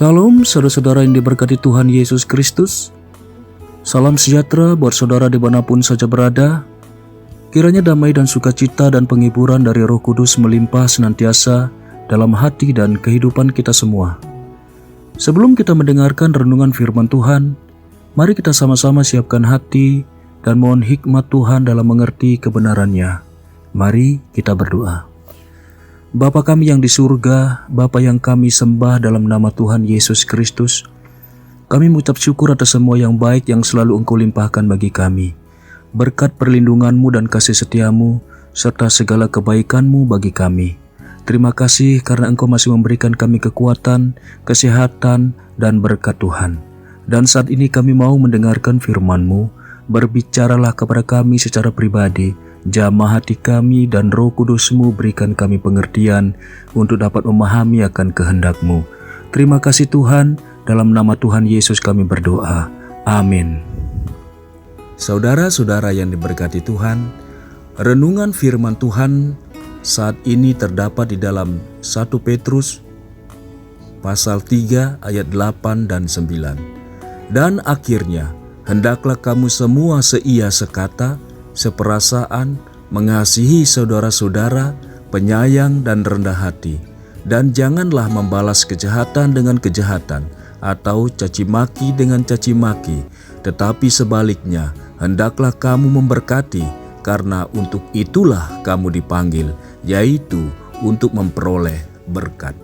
Salam saudara-saudara yang diberkati Tuhan Yesus Kristus. Salam sejahtera buat saudara dimanapun saja berada. Kiranya damai dan sukacita dan penghiburan dari Roh Kudus melimpah senantiasa dalam hati dan kehidupan kita semua. Sebelum kita mendengarkan renungan firman Tuhan, mari kita sama-sama siapkan hati dan mohon hikmat Tuhan dalam mengerti kebenarannya. Mari kita berdoa. Bapa kami yang di surga, Bapa yang kami sembah dalam nama Tuhan Yesus Kristus, kami mengucap syukur atas semua yang baik yang selalu Engkau limpahkan bagi kami. Berkat perlindungan-Mu dan kasih setia-Mu, serta segala kebaikan-Mu bagi kami. Terima kasih karena Engkau masih memberikan kami kekuatan, kesehatan, dan berkat Tuhan. Dan saat ini kami mau mendengarkan firman-Mu. Berbicaralah kepada kami secara pribadi, jamah hati kami dan Roh Kudus-Mu berikan kami pengertian untuk dapat memahami akan kehendak-Mu. Terima kasih Tuhan, dalam nama Tuhan Yesus kami berdoa. Amin. Saudara-saudara yang diberkati Tuhan, renungan firman Tuhan saat ini terdapat di dalam 1 Petrus pasal 3 ayat 8 dan 9. Dan akhirnya, hendaklah kamu semua seia sekata, seperasaan, mengasihi saudara-saudara, penyayang dan rendah hati. Dan janganlah membalas kejahatan dengan kejahatan, atau caci maki dengan caci maki, tetapi sebaliknya, hendaklah kamu memberkati, karena untuk itulah kamu dipanggil, yaitu untuk memperoleh berkat.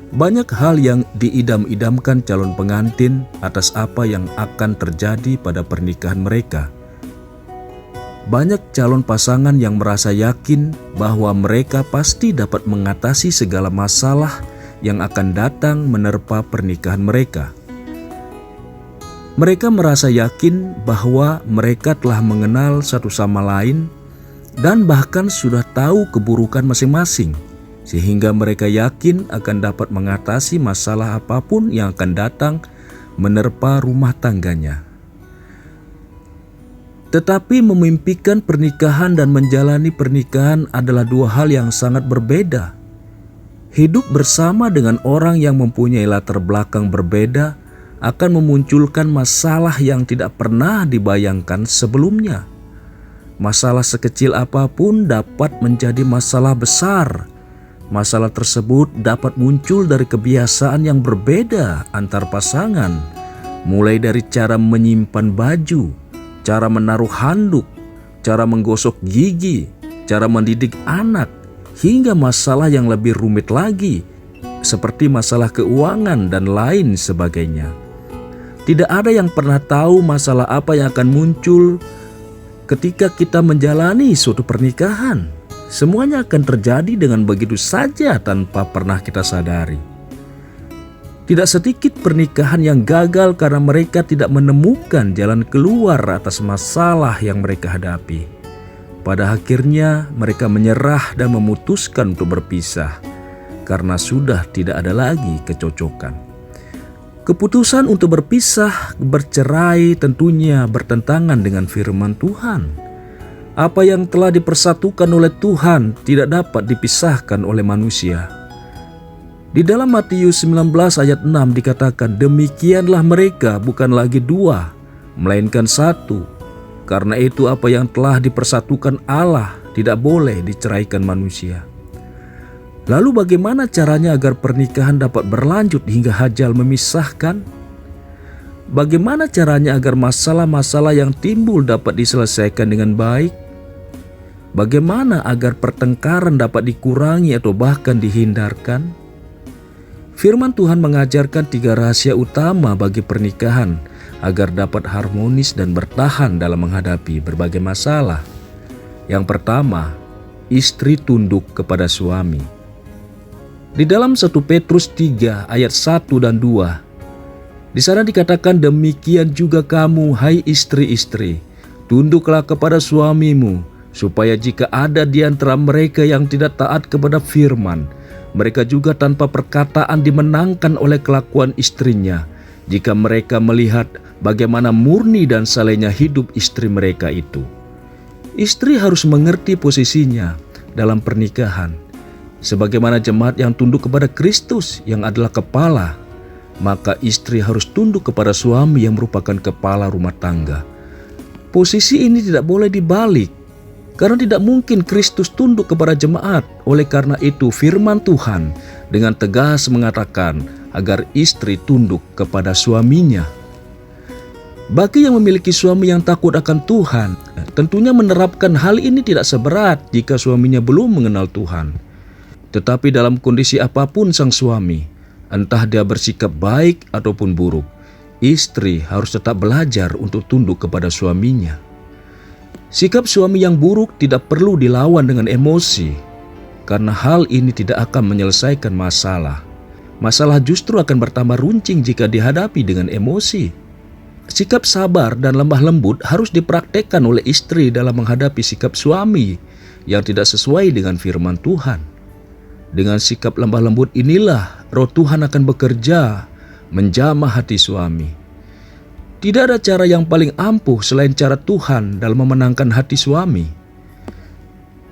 Banyak hal yang diidam-idamkan calon pengantin atas apa yang akan terjadi pada pernikahan mereka. Banyak calon pasangan yang merasa yakin bahwa mereka pasti dapat mengatasi segala masalah yang akan datang menerpa pernikahan mereka. Mereka merasa yakin bahwa mereka telah mengenal satu sama lain dan bahkan sudah tahu keburukan masing-masing, sehingga mereka yakin akan dapat mengatasi masalah apapun yang akan datang menerpa rumah tangganya. Tetapi memimpikan pernikahan dan menjalani pernikahan adalah dua hal yang sangat berbeda. Hidup bersama dengan orang yang mempunyai latar belakang berbeda akan memunculkan masalah yang tidak pernah dibayangkan sebelumnya. Masalah sekecil apapun dapat menjadi masalah besar. Masalah tersebut dapat muncul dari kebiasaan yang berbeda antar pasangan, mulai dari cara menyimpan baju, cara menaruh handuk, cara menggosok gigi, cara mendidik anak, hingga masalah yang lebih rumit lagi, seperti masalah keuangan dan lain sebagainya. Tidak ada yang pernah tahu masalah apa yang akan muncul ketika kita menjalani suatu pernikahan. Semuanya akan terjadi dengan begitu saja tanpa pernah kita sadari. Tidak sedikit pernikahan yang gagal karena mereka tidak menemukan jalan keluar atas masalah yang mereka hadapi. Pada akhirnya mereka menyerah dan memutuskan untuk berpisah karena sudah tidak ada lagi kecocokan. Keputusan untuk berpisah, bercerai tentunya bertentangan dengan firman Tuhan. Apa yang telah dipersatukan oleh Tuhan tidak dapat dipisahkan oleh manusia. Di dalam Matius 19 ayat 6 dikatakan, demikianlah mereka bukan lagi dua, melainkan satu. Karena itu apa yang telah dipersatukan Allah tidak boleh diceraikan manusia. Lalu bagaimana caranya agar pernikahan dapat berlanjut hingga hajal memisahkan? Bagaimana caranya agar masalah-masalah yang timbul dapat diselesaikan dengan baik? Bagaimana agar pertengkaran dapat dikurangi atau bahkan dihindarkan? Firman Tuhan mengajarkan 3 rahasia utama bagi pernikahan agar dapat harmonis dan bertahan dalam menghadapi berbagai masalah. Yang pertama, istri tunduk kepada suami. Di dalam 1 Petrus 3 ayat 1 dan 2, di sana dikatakan, demikian juga kamu, hai istri-istri, tunduklah kepada suamimu, supaya jika ada di antara mereka yang tidak taat kepada firman, mereka juga tanpa perkataan dimenangkan oleh kelakuan istrinya, jika mereka melihat bagaimana murni dan salehnya hidup istri mereka itu. Istri harus mengerti posisinya dalam pernikahan, sebagaimana jemaat yang tunduk kepada Kristus yang adalah kepala. maka istri harus tunduk kepada suami yang merupakan kepala rumah tangga. Posisi ini tidak boleh dibalik, karena tidak mungkin Kristus tunduk kepada jemaat. Oleh karena itu firman Tuhan dengan tegas mengatakan agar istri tunduk kepada suaminya. Bagi yang memiliki suami yang takut akan Tuhan, tentunya menerapkan hal ini tidak seberat jika suaminya belum mengenal Tuhan. Tetapi dalam kondisi apapun sang suami, entah dia bersikap baik ataupun buruk, istri harus tetap belajar untuk tunduk kepada suaminya. Sikap suami yang buruk tidak perlu dilawan dengan emosi, karena hal ini tidak akan menyelesaikan masalah. Masalah justru akan bertambah runcing jika dihadapi dengan emosi. Sikap sabar dan lemah lembut harus dipraktekkan oleh istri dalam menghadapi sikap suami yang tidak sesuai dengan firman Tuhan. Dengan sikap lemah lembut inilah Roh Tuhan akan bekerja menjamah hati suami. Tidak ada cara yang paling ampuh selain cara Tuhan dalam memenangkan hati suami.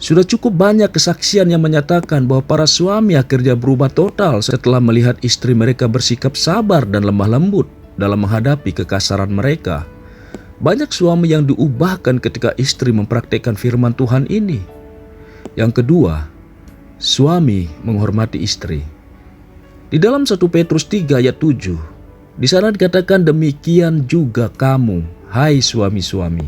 Sudah cukup banyak kesaksian yang menyatakan bahwa para suami akhirnya berubah total setelah melihat istri mereka bersikap sabar dan lemah lembut dalam menghadapi kekasaran mereka. Banyak suami yang diubahkan ketika istri mempraktikkan firman Tuhan ini. Yang kedua, suami menghormati istri. Di dalam 1 Petrus 3 ayat 7, di sana dikatakan, demikian juga kamu, hai suami-suami,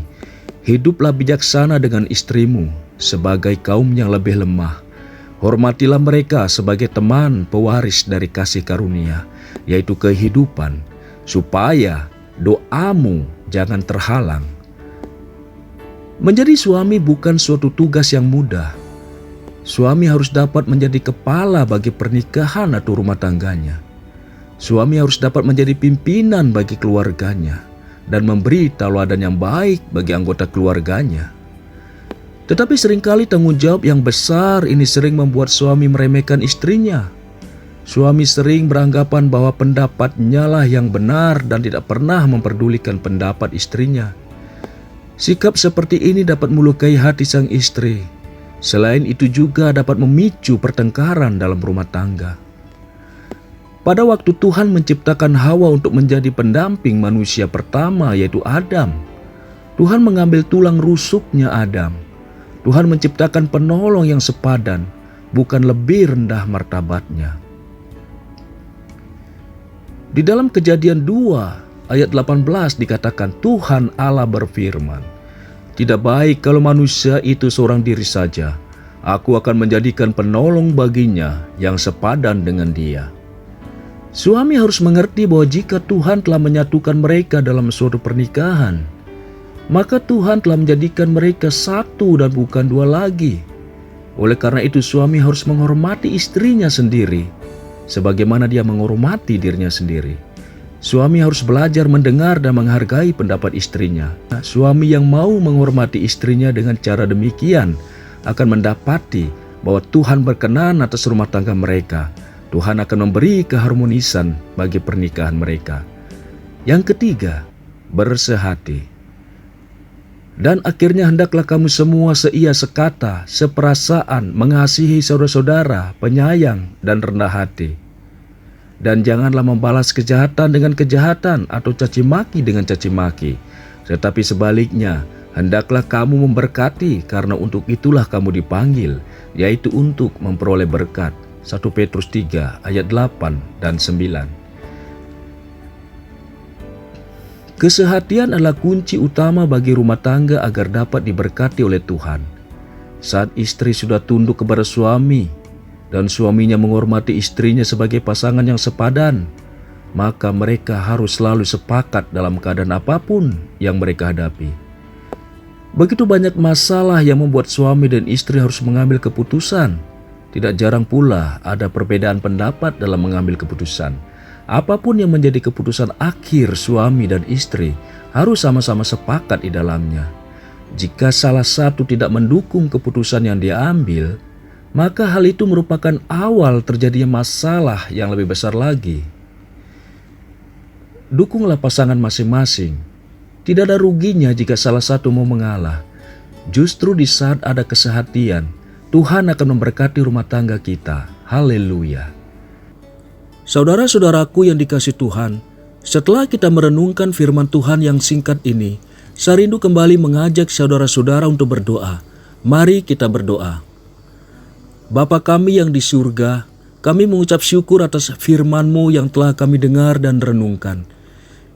hiduplah bijaksana dengan istrimu sebagai kaum yang lebih lemah. Hormatilah mereka sebagai teman pewaris dari kasih karunia, yaitu kehidupan, supaya doamu jangan terhalang. Menjadi suami bukan suatu tugas yang mudah. Suami harus dapat menjadi kepala bagi pernikahan atau rumah tangganya. Suami harus dapat menjadi pimpinan bagi keluarganya dan memberi tauladan yang baik bagi anggota keluarganya. Tetapi seringkali tanggung jawab yang besar ini sering membuat suami meremehkan istrinya. Suami sering beranggapan bahwa pendapatnya lah yang benar dan tidak pernah memperdulikan pendapat istrinya. Sikap seperti ini dapat melukai hati sang istri. Selain itu juga dapat memicu pertengkaran dalam rumah tangga. Pada waktu Tuhan menciptakan Hawa untuk menjadi pendamping manusia pertama, yaitu Adam, Tuhan mengambil tulang rusuknya Adam. Tuhan menciptakan penolong yang sepadan, bukan lebih rendah martabatnya. Di dalam Kejadian 2 ayat 18 dikatakan, Tuhan Allah berfirman, tidak baik kalau manusia itu seorang diri saja. Aku akan menjadikan penolong baginya yang sepadan dengan dia. Suami harus mengerti bahwa jika Tuhan telah menyatukan mereka dalam suatu pernikahan, maka Tuhan telah menjadikan mereka satu dan bukan dua lagi. Oleh karena itu suami harus menghormati istrinya sendiri sebagaimana dia menghormati dirinya sendiri. Suami harus belajar mendengar dan menghargai pendapat istrinya. Suami yang mau menghormati istrinya dengan cara demikian akan mendapati bahwa Tuhan berkenan atas rumah tangga mereka. Tuhan akan memberi keharmonisan bagi pernikahan mereka. Yang ketiga, bersehati. Dan akhirnya hendaklah kamu semua seia sekata, seperasaan, mengasihi saudara-saudara, penyayang dan rendah hati. Dan janganlah membalas kejahatan dengan kejahatan atau caci maki dengan caci maki. Tetapi sebaliknya, hendaklah kamu memberkati, karena untuk itulah kamu dipanggil, yaitu untuk memperoleh berkat. 1 Petrus 3 ayat 8 dan 9. Kesehatian adalah kunci utama bagi rumah tangga agar dapat diberkati oleh Tuhan. Saat istri sudah tunduk kepada suami dan suaminya menghormati istrinya sebagai pasangan yang sepadan, maka mereka harus selalu sepakat dalam keadaan apapun yang mereka hadapi. Begitu banyak masalah yang membuat suami dan istri harus mengambil keputusan. Tidak jarang pula ada perbedaan pendapat dalam mengambil keputusan. Apapun yang menjadi keputusan akhir suami dan istri harus sama-sama sepakat di dalamnya. Jika salah satu tidak mendukung keputusan yang dia ambil, maka hal itu merupakan awal terjadinya masalah yang lebih besar lagi. Dukunglah pasangan masing-masing. Tidak ada ruginya jika salah satu mau mengalah. Justru di saat ada kesehatian, Tuhan akan memberkati rumah tangga kita. Haleluya. Saudara-saudaraku yang dikasihi Tuhan, setelah kita merenungkan firman Tuhan yang singkat ini, saya rindu kembali mengajak saudara-saudara untuk berdoa. Mari kita berdoa. Bapa kami yang di surga, kami mengucap syukur atas firman-Mu yang telah kami dengar dan renungkan.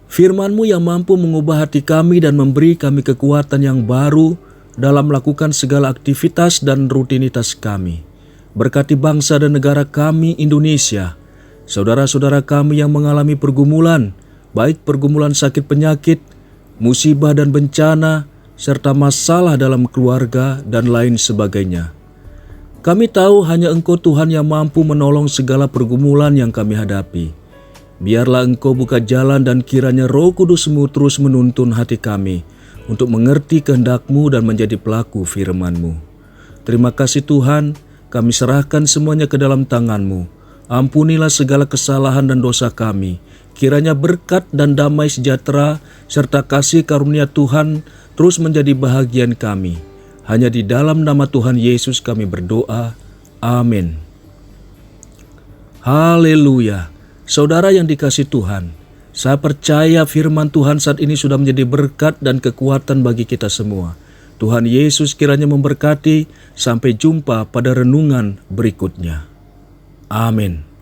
Firman-Mu yang mampu mengubah hati kami dan memberi kami kekuatan yang baru dalam melakukan segala aktivitas dan rutinitas kami. Berkati bangsa dan negara kami Indonesia, saudara-saudara kami yang mengalami pergumulan, baik pergumulan sakit penyakit, musibah dan bencana, serta masalah dalam keluarga dan lain sebagainya. Kami tahu hanya Engkau Tuhan yang mampu menolong segala pergumulan yang kami hadapi. Biarlah Engkau buka jalan dan kiranya Roh Kudus-Mu terus menuntun hati kami untuk mengerti kehendak-Mu dan menjadi pelaku firman-Mu. Terima kasih Tuhan, kami serahkan semuanya ke dalam tangan-Mu. Ampunilah segala kesalahan dan dosa kami. Kiranya berkat dan damai sejahtera serta kasih karunia Tuhan terus menjadi bahagian kami. Hanya di dalam nama Tuhan Yesus kami berdoa. Amin. Haleluya. Saudara yang dikasihi Tuhan, saya percaya firman Tuhan saat ini sudah menjadi berkat dan kekuatan bagi kita semua. Tuhan Yesus kiranya memberkati. Sampai jumpa pada renungan berikutnya. Amin.